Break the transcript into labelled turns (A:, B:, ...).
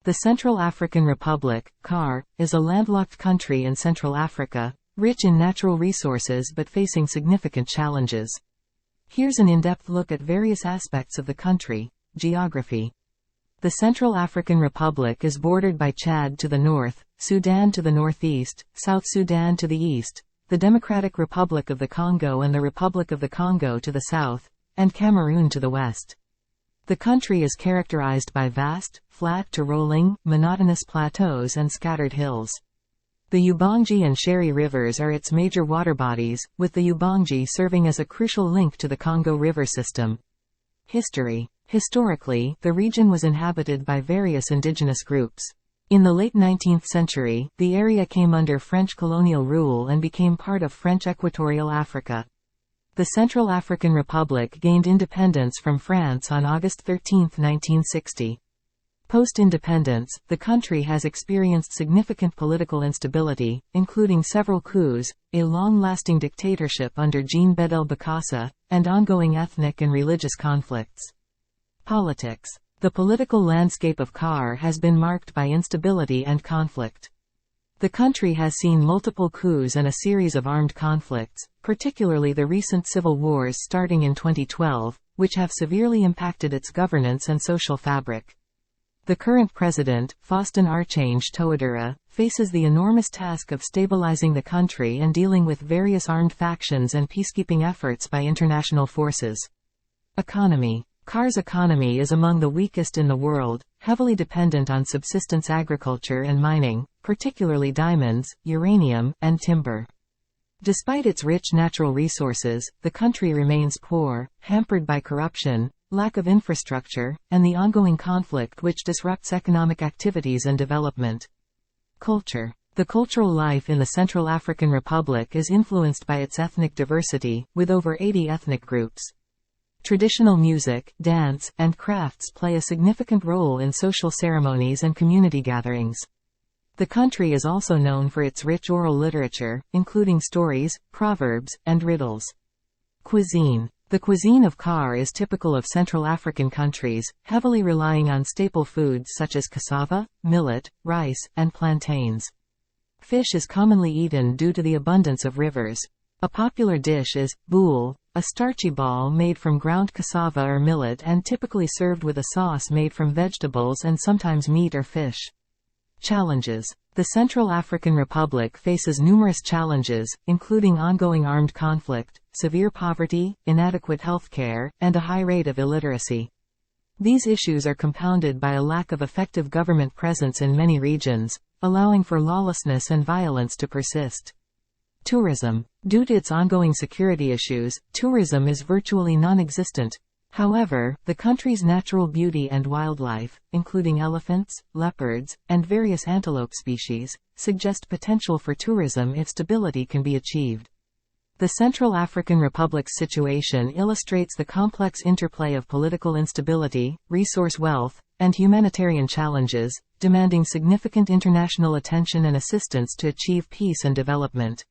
A: The Central African Republic, CAR, is a landlocked country in Central Africa, rich in natural resources but facing significant challenges. Here's an in-depth look at various aspects of the country. Geography. The Central African Republic is bordered by Chad to the north, Sudan to the northeast, South Sudan to the east, the Democratic Republic of the Congo and the Republic of the Congo to the south, and Cameroon to the west. The country is characterized by vast, flat to rolling, monotonous plateaus and scattered hills. The Ubangi and Shari Rivers are its major water bodies, with the Ubangi serving as a crucial link to the Congo River system. History. Historically, the region was inhabited by various indigenous groups. In the late 19th century, the area came under French colonial rule and became part of French Equatorial Africa. The Central African Republic gained independence from France on August 13, 1960. Post-independence, the country has experienced significant political instability, including several coups, a long-lasting dictatorship under Jean-Bédel Bokassa, and ongoing ethnic and religious conflicts. Politics. The political landscape of CAR has been marked by instability and conflict. The country has seen multiple coups and a series of armed conflicts, particularly the recent civil wars starting in 2012, which have severely impacted its governance and social fabric. The current president, Faustin Archange Touadéra, faces the enormous task of stabilizing the country and dealing with various armed factions and peacekeeping efforts by international forces. Economy. CAR's economy is among the weakest in the world, heavily dependent on subsistence agriculture and mining, particularly diamonds, uranium, and timber. Despite its rich natural resources, the country remains poor, hampered by corruption, lack of infrastructure, and the ongoing conflict which disrupts economic activities and development. Culture. The cultural life in the Central African Republic is influenced by its ethnic diversity, with over 80 ethnic groups. Traditional music, dance, and crafts play a significant role in social ceremonies and community gatherings. The country is also known for its rich oral literature, including stories, proverbs, and riddles. Cuisine. The cuisine of CAR is typical of Central African countries, heavily relying on staple foods such as cassava, millet, rice, and plantains. Fish is commonly eaten due to the abundance of rivers. A popular dish is boule, a starchy ball made from ground cassava or millet and typically served with a sauce made from vegetables and sometimes meat or fish. Challenges. The Central African Republic faces numerous challenges, including ongoing armed conflict, severe poverty, inadequate health care, and a high rate of illiteracy. These issues are compounded by a lack of effective government presence in many regions, allowing for lawlessness and violence to persist. Tourism. Due to its ongoing security issues, tourism is virtually non-existent. However, the country's natural beauty and wildlife, including elephants, leopards, and various antelope species, suggest potential for tourism if stability can be achieved. The Central African Republic's situation illustrates the complex interplay of political instability, resource wealth, and humanitarian challenges, demanding significant international attention and assistance to achieve peace and development.